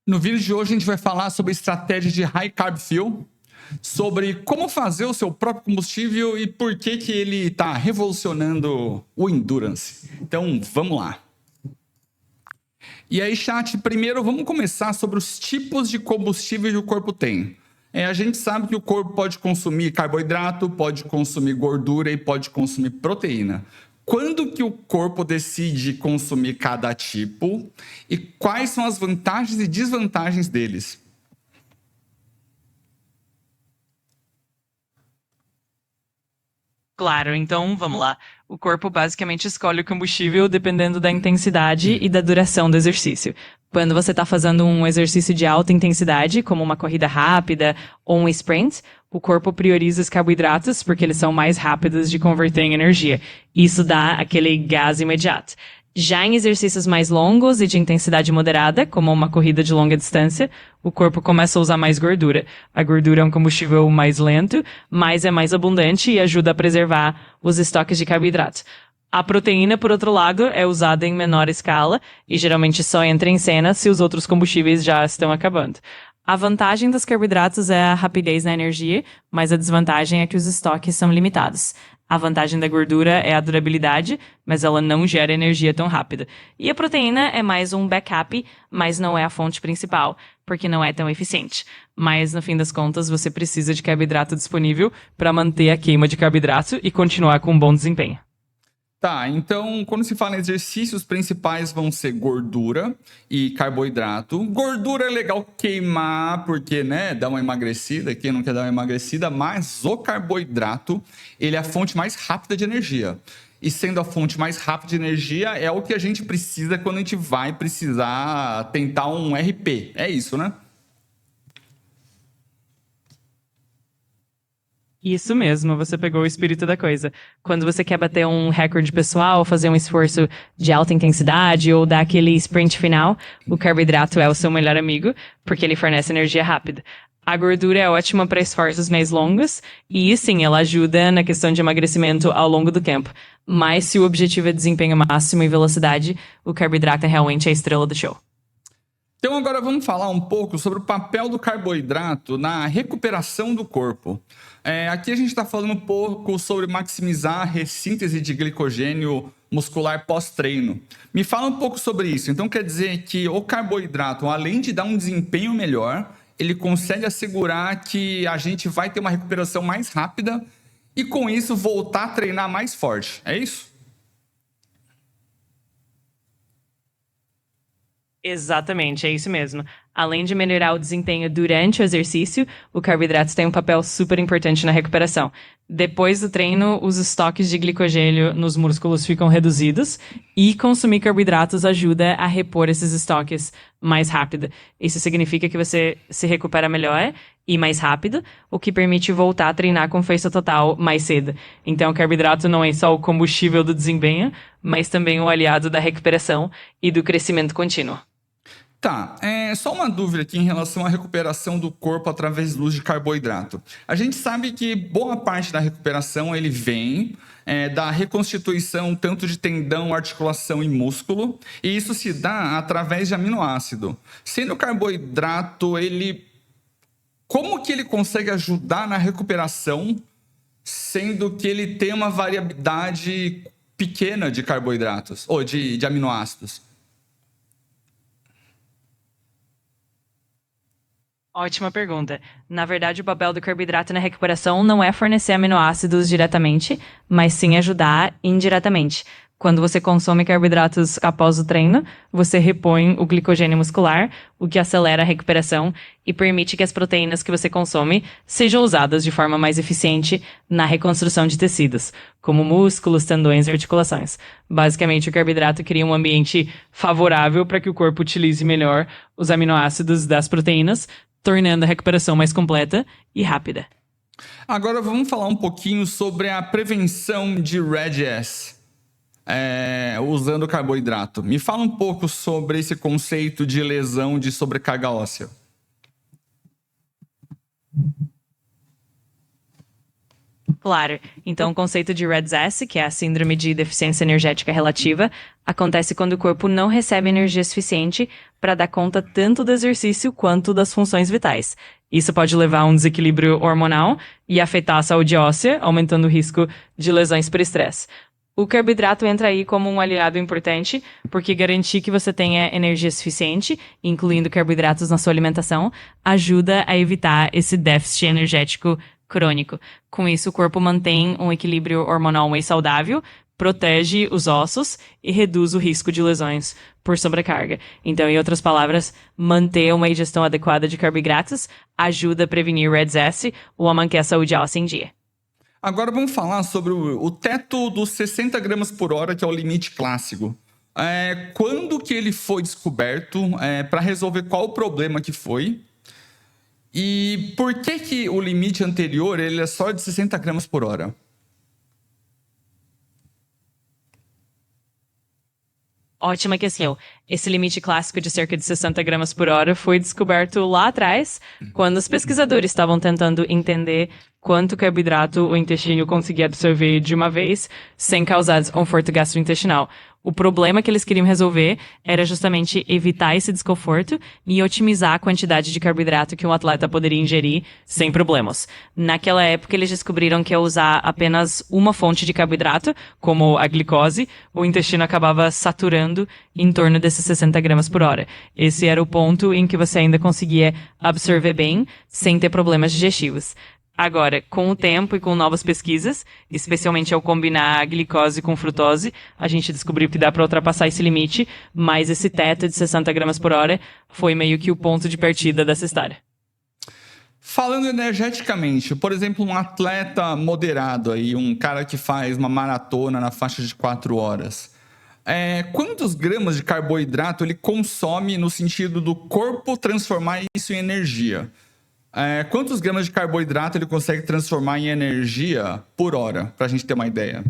No vídeo de hoje a gente vai falar sobre estratégia de High Carb Fuel, sobre como fazer o seu próprio combustível e por que ele está revolucionando o Endurance. Então, vamos lá. E aí, chat, primeiro vamos começar sobre os tipos de combustível que o corpo tem. A gente sabe que o corpo pode consumir carboidrato, pode consumir gordura e pode consumir proteína. Quando que o corpo decide consumir cada tipo e quais são as vantagens e desvantagens deles? Claro, então vamos lá. O corpo basicamente escolhe o combustível dependendo da intensidade e da duração do exercício. Quando você está fazendo um exercício de alta intensidade, como uma corrida rápida ou um sprint, o corpo prioriza os carboidratos porque eles são mais rápidos de converter em energia. Isso dá aquele gás imediato. Já em exercícios mais longos e de intensidade moderada, como uma corrida de longa distância, o corpo começa a usar mais gordura. A gordura é um combustível mais lento, mas é mais abundante e ajuda a preservar os estoques de carboidratos. A proteína, por outro lado, é usada em menor escala e geralmente só entra em cena se os outros combustíveis já estão acabando. A vantagem dos carboidratos é a rapidez na energia, mas a desvantagem é que os estoques são limitados. A vantagem da gordura é a durabilidade, mas ela não gera energia tão rápida. E a proteína é mais um backup, mas não é a fonte principal, porque não é tão eficiente. Mas, no fim das contas, você precisa de carboidrato disponível para manter a queima de carboidrato e continuar com um bom desempenho. Tá, então quando se fala em exercícios, principais vão ser gordura e carboidrato. Gordura é legal queimar, porque, né, dá uma emagrecida, quem não quer dar uma emagrecida, mas o carboidrato, ele é a fonte mais rápida de energia. E sendo a fonte mais rápida de energia, é o que a gente precisa quando a gente vai precisar tentar um RP. É isso, né? Isso mesmo, você pegou o espírito da coisa. Quando você quer bater um recorde pessoal, fazer um esforço de alta intensidade ou dar aquele sprint final, o carboidrato é o seu melhor amigo, porque ele fornece energia rápida. A gordura é ótima para esforços mais longos e, sim, ela ajuda na questão de emagrecimento ao longo do tempo. Mas se o objetivo é desempenho máximo e velocidade, o carboidrato é realmente a estrela do show. Então agora vamos falar um pouco sobre o papel do carboidrato na recuperação do corpo. Aqui a gente está falando um pouco sobre maximizar a ressíntese de glicogênio muscular pós-treino. Me fala um pouco sobre isso. Então quer dizer que o carboidrato, além de dar um desempenho melhor, ele consegue assegurar que a gente vai ter uma recuperação mais rápida e com isso voltar a treinar mais forte. É isso? Exatamente, é isso mesmo. Além de melhorar o desempenho durante o exercício, o carboidrato tem um papel super importante na recuperação. Depois do treino, os estoques de glicogênio nos músculos ficam reduzidos e consumir carboidratos ajuda a repor esses estoques mais rápido. Isso significa que você se recupera melhor e mais rápido, o que permite voltar a treinar com força total mais cedo. Então, o carboidrato não é só o combustível do desempenho, mas também o aliado da recuperação e do crescimento contínuo. Tá, só uma dúvida aqui em relação à recuperação do corpo através do uso de carboidrato. A gente sabe que boa parte da recuperação ele vem da reconstituição tanto de tendão, articulação e músculo, e isso se dá através de aminoácido. Sendo o carboidrato, como que ele consegue ajudar na recuperação, sendo que ele tem uma variabilidade pequena de carboidratos, ou de aminoácidos? Ótima pergunta. Na verdade, o papel do carboidrato na recuperação não é fornecer aminoácidos diretamente, mas sim ajudar indiretamente. Quando você consome carboidratos após o treino, você repõe o glicogênio muscular, o que acelera a recuperação e permite que as proteínas que você consome sejam usadas de forma mais eficiente na reconstrução de tecidos, como músculos, tendões e articulações. Basicamente, o carboidrato cria um ambiente favorável para que o corpo utilize melhor os aminoácidos das proteínas, tornando a recuperação mais completa e rápida. Agora vamos falar um pouquinho sobre a prevenção de RAGS, usando carboidrato. Me fala um pouco sobre esse conceito de lesão de sobrecarga óssea. Claro. Então, o conceito de REDS-S, que é a Síndrome de Deficiência Energética Relativa, acontece quando o corpo não recebe energia suficiente para dar conta tanto do exercício quanto das funções vitais. Isso pode levar a um desequilíbrio hormonal e afetar a saúde óssea, aumentando o risco de lesões por estresse. O carboidrato entra aí como um aliado importante, porque garantir que você tenha energia suficiente, incluindo carboidratos na sua alimentação, ajuda a evitar esse déficit energético crônico. Com isso, o corpo mantém um equilíbrio hormonal mais saudável, protege os ossos e reduz o risco de lesões por sobrecarga. Então, em outras palavras, manter uma ingestão adequada de carboidratos ajuda a prevenir REDS-S ou a manter a saúde óssea em dia. Agora vamos falar sobre o teto dos 60 gramas por hora, que é o limite clássico. Quando que ele foi descoberto, para resolver qual o problema que foi, e por que o limite anterior ele é só de 60 gramas por hora? Ótima questão. Esse limite clássico de cerca de 60 gramas por hora foi descoberto lá atrás, quando os pesquisadores estavam tentando entender quanto carboidrato o intestino conseguia absorver de uma vez, sem causar desconforto gastrointestinal. O problema que eles queriam resolver era justamente evitar esse desconforto e otimizar a quantidade de carboidrato que um atleta poderia ingerir sem problemas. Naquela época, eles descobriram que ao usar apenas uma fonte de carboidrato, como a glicose, o intestino acabava saturando em torno desses 60 gramas por hora. Esse era o ponto em que você ainda conseguia absorver bem, sem ter problemas digestivos. Agora, com o tempo e com novas pesquisas, especialmente ao combinar a glicose com frutose, a gente descobriu que dá para ultrapassar esse limite, mas esse teto de 60 gramas por hora foi meio que o ponto de partida dessa história. Falando energeticamente, por exemplo, um atleta moderado, aí, um cara que faz uma maratona na faixa de 4 horas, quantos gramas de carboidrato ele consome no sentido do corpo transformar isso em energia? Quantos gramas de carboidrato ele consegue transformar em energia por hora, para a gente ter uma ideia?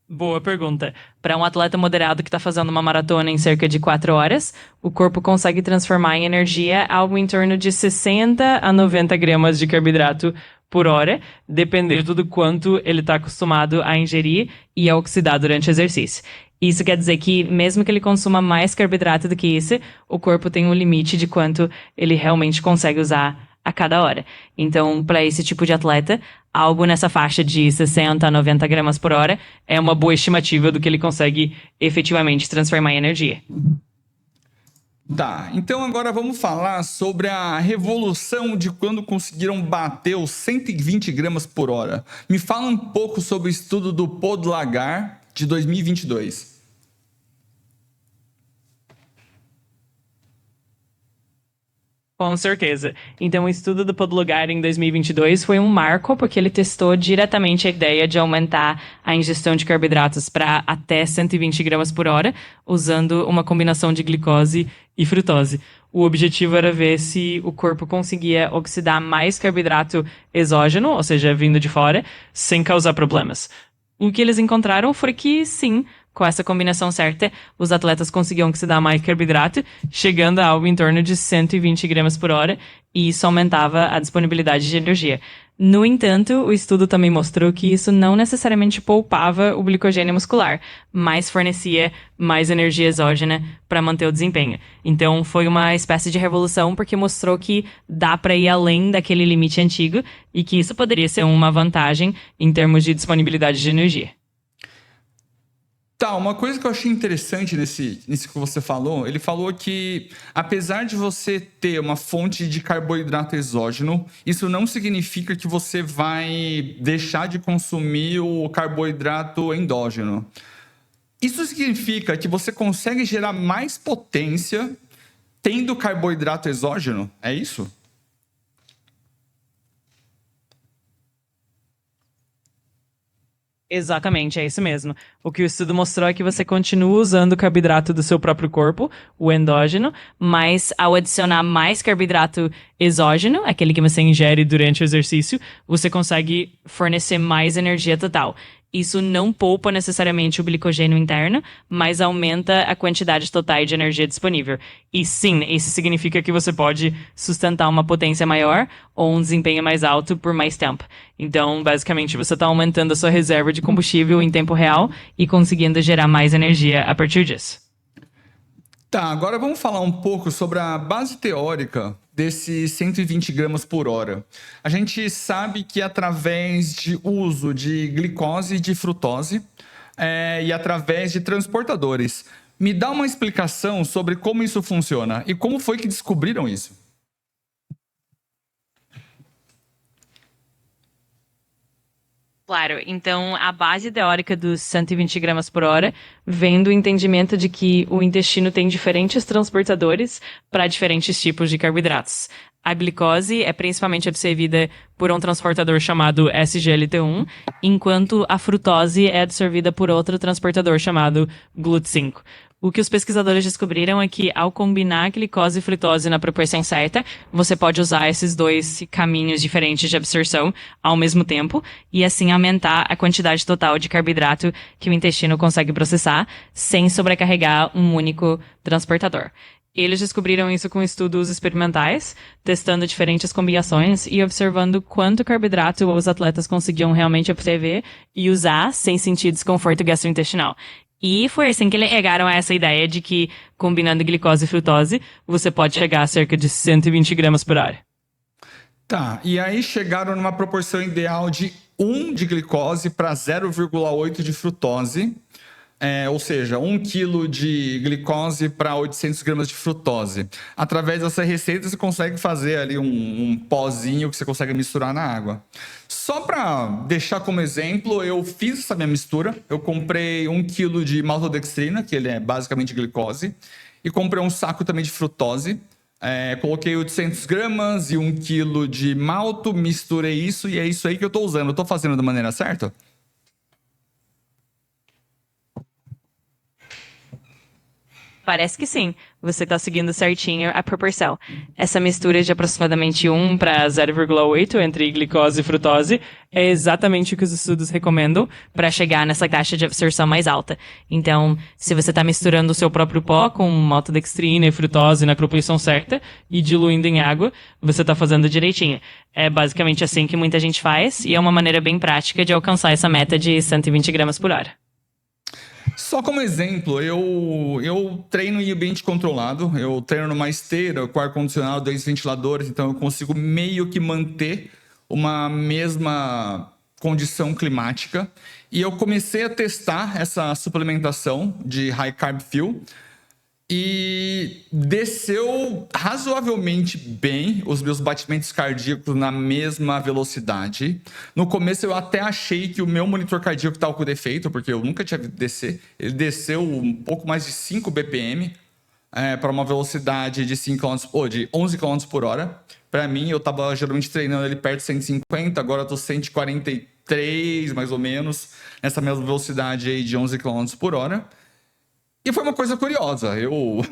Boa pergunta. Para um atleta moderado que está fazendo uma maratona em cerca de 4 horas, o corpo consegue transformar em energia algo em torno de 60 a 90 gramas de carboidrato por hora, dependendo do quanto ele está acostumado a ingerir e a oxidar durante o exercício. Isso quer dizer que, mesmo que ele consuma mais carboidrato do que isso, o corpo tem um limite de quanto ele realmente consegue usar a cada hora. Então, para esse tipo de atleta, algo nessa faixa de 60 a 90 gramas por hora é uma boa estimativa do que ele consegue efetivamente transformar em energia. Tá, então agora vamos falar sobre a revolução de quando conseguiram bater os 120 gramas por hora. Me fala um pouco sobre o estudo do Podlagar de 2022. Com certeza. Então, o estudo do Podlogar em 2022 foi um marco porque ele testou diretamente a ideia de aumentar a ingestão de carboidratos para até 120 gramas por hora, usando uma combinação de glicose e frutose. O objetivo era ver se o corpo conseguia oxidar mais carboidrato exógeno, ou seja, vindo de fora, sem causar problemas. O que eles encontraram foi que, sim, com essa combinação certa, os atletas conseguiam oxidar mais carboidrato, chegando a algo em torno de 120 gramas por hora, e isso aumentava a disponibilidade de energia. No entanto, o estudo também mostrou que isso não necessariamente poupava o glicogênio muscular, mas fornecia mais energia exógena para manter o desempenho. Então, foi uma espécie de revolução porque mostrou que dá para ir além daquele limite antigo e que isso poderia ser uma vantagem em termos de disponibilidade de energia. Tá, uma coisa que eu achei interessante nisso que você falou, ele falou que apesar de você ter uma fonte de carboidrato exógeno, isso não significa que você vai deixar de consumir o carboidrato endógeno. Isso significa que você consegue gerar mais potência tendo carboidrato exógeno? É isso? Exatamente, é isso mesmo. O que o estudo mostrou é que você continua usando o carboidrato do seu próprio corpo, o endógeno, mas ao adicionar mais carboidrato exógeno, aquele que você ingere durante o exercício, você consegue fornecer mais energia total. Isso não poupa necessariamente o glicogênio interno, mas aumenta a quantidade total de energia disponível. E sim, isso significa que você pode sustentar uma potência maior ou um desempenho mais alto por mais tempo. Então, basicamente, você está aumentando a sua reserva de combustível em tempo real e conseguindo gerar mais energia a partir disso. Tá, agora vamos falar um pouco sobre a base teórica desses 120 gramas por hora. A gente sabe que através de uso de glicose e de frutose e através de transportadores. Me dá uma explicação sobre como isso funciona e como foi que descobriram isso. Claro, então a base teórica dos 120 gramas por hora vem do entendimento de que o intestino tem diferentes transportadores para diferentes tipos de carboidratos. A glicose é principalmente absorvida por um transportador chamado SGLT1, enquanto a frutose é absorvida por outro transportador chamado GLUT5. O que os pesquisadores descobriram é que, ao combinar glicose e frutose na proporção certa, você pode usar esses dois caminhos diferentes de absorção ao mesmo tempo e, assim, aumentar a quantidade total de carboidrato que o intestino consegue processar sem sobrecarregar um único transportador. Eles descobriram isso com estudos experimentais, testando diferentes combinações e observando quanto carboidrato os atletas conseguiam realmente absorver e usar sem sentir desconforto gastrointestinal. E foi assim que eles chegaram a essa ideia de que, combinando glicose e frutose, você pode chegar a cerca de 120 gramas por hora. Tá, e aí chegaram numa proporção ideal de 1 de glicose para 0,8 de frutose. Ou seja, 1 kg de glicose para 800 gramas de frutose. Através dessa receita, você consegue fazer ali um pozinho que você consegue misturar na água. Só para deixar como exemplo, eu fiz essa minha mistura. Eu comprei 1 kg de maltodextrina, que ele é basicamente glicose, e comprei um saco também de frutose. Coloquei 800 gramas e 1 kg de malto, misturei isso e é isso aí que eu estou usando. Eu estou fazendo da maneira certa? Parece que sim. Você está seguindo certinho a proporção. Essa mistura de aproximadamente 1 para 0,8 entre glicose e frutose é exatamente o que os estudos recomendam para chegar nessa taxa de absorção mais alta. Então, se você está misturando o seu próprio pó com maltodextrina e frutose na proporção certa e diluindo em água, você está fazendo direitinho. É basicamente assim que muita gente faz e é uma maneira bem prática de alcançar essa meta de 120 gramas por hora. Só como exemplo, eu treino em ambiente controlado, eu treino numa esteira com ar-condicionado, 2 ventiladores, então eu consigo meio que manter uma mesma condição climática. E eu comecei a testar essa suplementação de High Carb Fuel e desceu razoavelmente bem os meus batimentos cardíacos na mesma velocidade. No começo eu até achei que o meu monitor cardíaco estava com defeito, porque eu nunca tinha visto descer. Ele desceu um pouco mais de 5 BPM para uma velocidade de 11 km por hora. Para mim, eu estava geralmente treinando ele perto de 150, agora eu estou 143 mais ou menos, nessa mesma velocidade aí de 11 km por hora. E foi uma coisa curiosa, eu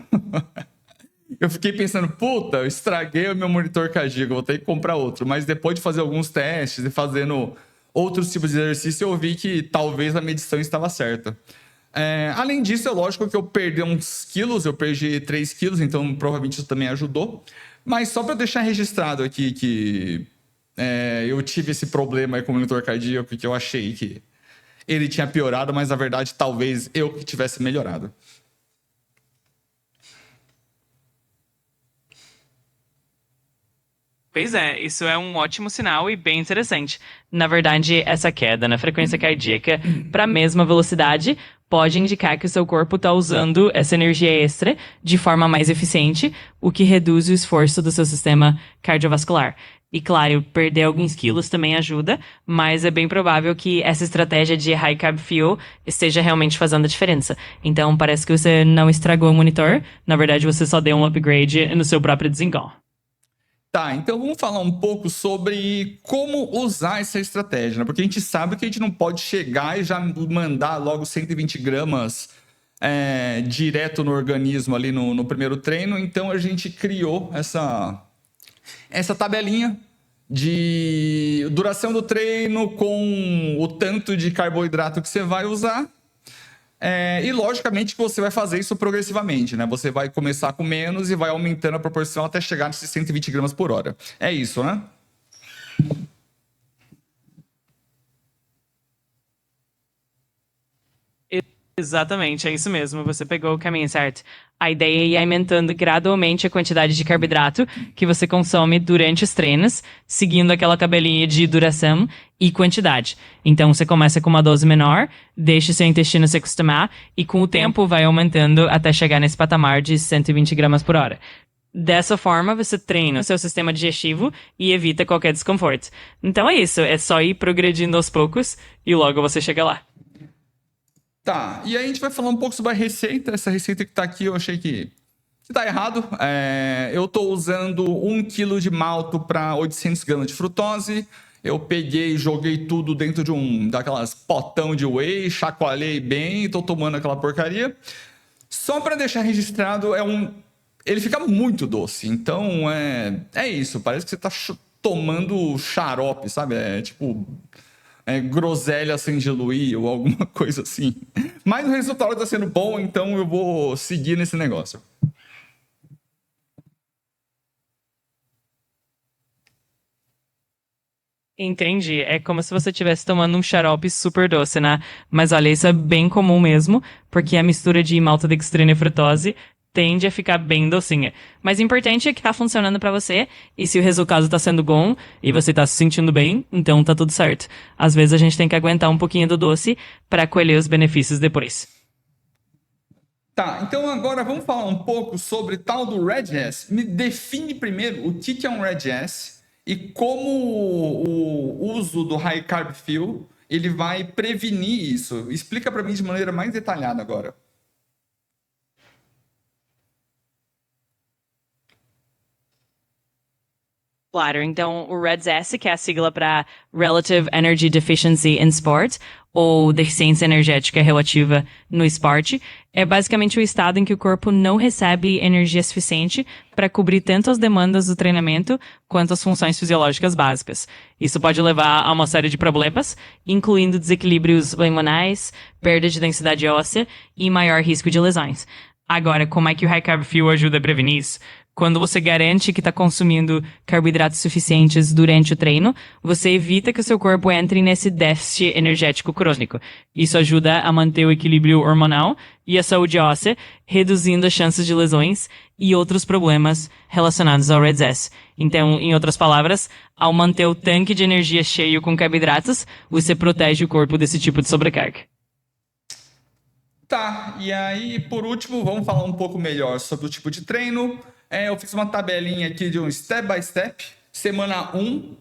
fiquei pensando, puta, eu estraguei o meu monitor cardíaco, vou ter que comprar outro. Mas depois de fazer alguns testes e fazendo outros tipos de exercício, eu vi que talvez a medição estava certa. Além disso, é lógico que eu perdi uns quilos, eu perdi 3 quilos, então provavelmente isso também ajudou. Mas só para deixar registrado aqui que eu tive esse problema aí com o monitor cardíaco, que eu achei que ele tinha piorado, mas na verdade talvez eu que tivesse melhorado. Pois é, isso é um ótimo sinal e bem interessante. Na verdade, essa queda na frequência cardíaca para a mesma velocidade pode indicar que o seu corpo está usando essa energia extra de forma mais eficiente, o que reduz o esforço do seu sistema cardiovascular. E claro, perder alguns quilos também ajuda, mas é bem provável que essa estratégia de High Carb Fuel esteja realmente fazendo a diferença. Então parece que você não estragou o monitor, na verdade você só deu um upgrade no seu próprio desempenho. Tá, então vamos falar um pouco sobre como usar essa estratégia, né? Porque a gente sabe que a gente não pode chegar e já mandar logo 120 gramas direto no organismo ali no primeiro treino, então a gente criou essa tabelinha de duração do treino com o tanto de carboidrato que você vai usar. E logicamente que você vai fazer isso progressivamente, né? Você vai começar com menos e vai aumentando a proporção até chegar nesses 120 gramas por hora. É isso, né? Exatamente, é isso mesmo, você pegou o caminho certo. A ideia é ir aumentando gradualmente a quantidade de carboidrato que você consome durante os treinos, seguindo aquela tabelinha de duração e quantidade. Então você começa com uma dose menor, deixa o seu intestino se acostumar e com o tempo vai aumentando até chegar nesse patamar de 120 gramas por hora. Dessa forma, você treina o seu sistema digestivo e evita qualquer desconforto. Então é isso, é só ir progredindo aos poucos e logo você chega lá. Tá, e aí a gente vai falar um pouco sobre a receita. Essa receita que tá aqui eu achei que tá errado. Eu tô usando 1 kg de malto para 800 gramas de frutose. Eu peguei e joguei tudo dentro de daquelas potão de whey, chacoalhei bem e tô tomando aquela porcaria. Só para deixar registrado, ele fica muito doce. Então é isso, parece que você tá tomando xarope, sabe? Tipo groselha sem diluir ou alguma coisa assim. Mas o resultado está sendo bom, então eu vou seguir nesse negócio. Entendi. É como se você estivesse tomando um xarope super doce, né? Mas olha, isso é bem comum mesmo, porque a mistura de maltodextrina e frutose tende a ficar bem docinha. Mas o importante é que tá funcionando pra você, e se o resultado tá sendo bom, e você tá se sentindo bem, então tá tudo certo. Às vezes a gente tem que aguentar um pouquinho do doce pra colher os benefícios depois. Tá, então agora vamos falar um pouco sobre tal do Red S. Me define primeiro o que é um Red S e como o uso do High Carb Fuel ele vai prevenir isso. Explica pra mim de maneira mais detalhada agora. Claro, então o REDS-S, que é a sigla para Relative Energy Deficiency in Sport, ou deficiência energética relativa no esporte, é basicamente o estado em que o corpo não recebe energia suficiente para cobrir tanto as demandas do treinamento quanto as funções fisiológicas básicas. Isso pode levar a uma série de problemas, incluindo desequilíbrios hormonais, perda de densidade óssea e maior risco de lesões. Agora, como é que o High Carb Fuel ajuda a prevenir isso? Quando você garante que está consumindo carboidratos suficientes durante o treino, você evita que o seu corpo entre nesse déficit energético crônico. Isso ajuda a manter o equilíbrio hormonal e a saúde óssea, reduzindo as chances de lesões e outros problemas relacionados ao REDS-S. Então, em outras palavras, ao manter o tanque de energia cheio com carboidratos, você protege o corpo desse tipo de sobrecarga. Tá, e aí, por último, vamos falar um pouco melhor sobre o tipo de treino. Eu fiz uma tabelinha aqui de um step by step. Semana 1,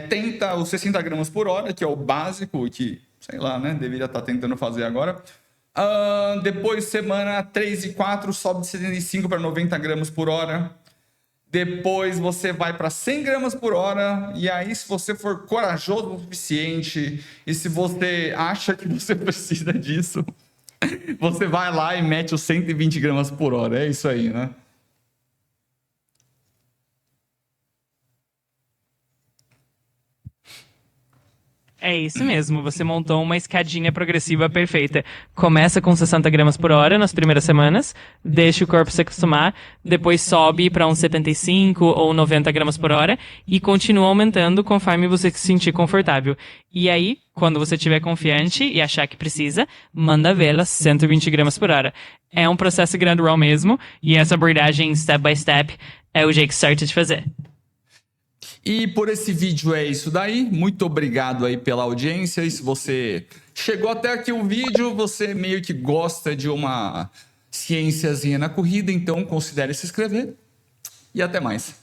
tenta os 60 gramas por hora, que é o básico, que, sei lá, né, deveria estar tentando fazer agora. Depois, semana 3 e 4, sobe de 75 para 90 gramas por hora. Depois você vai para 100 gramas por hora. E aí, se você for corajoso o suficiente e se você acha que você precisa disso, você vai lá e mete os 120 gramas por hora. É isso aí, né? É isso mesmo, você montou uma escadinha progressiva perfeita. Começa com 60 gramas por hora nas primeiras semanas, deixa o corpo se acostumar, depois sobe para uns 75 ou 90 gramas por hora e continua aumentando conforme você se sentir confortável. E aí, quando você estiver confiante e achar que precisa, manda vê-las 120 gramas por hora. É um processo gradual mesmo, e essa abordagem step by step é o jeito certo de fazer. E por esse vídeo é isso daí. Muito obrigado aí pela audiência. E se você chegou até aqui o vídeo, você meio que gosta de uma ciênciazinha na corrida, então considere se inscrever. E até mais.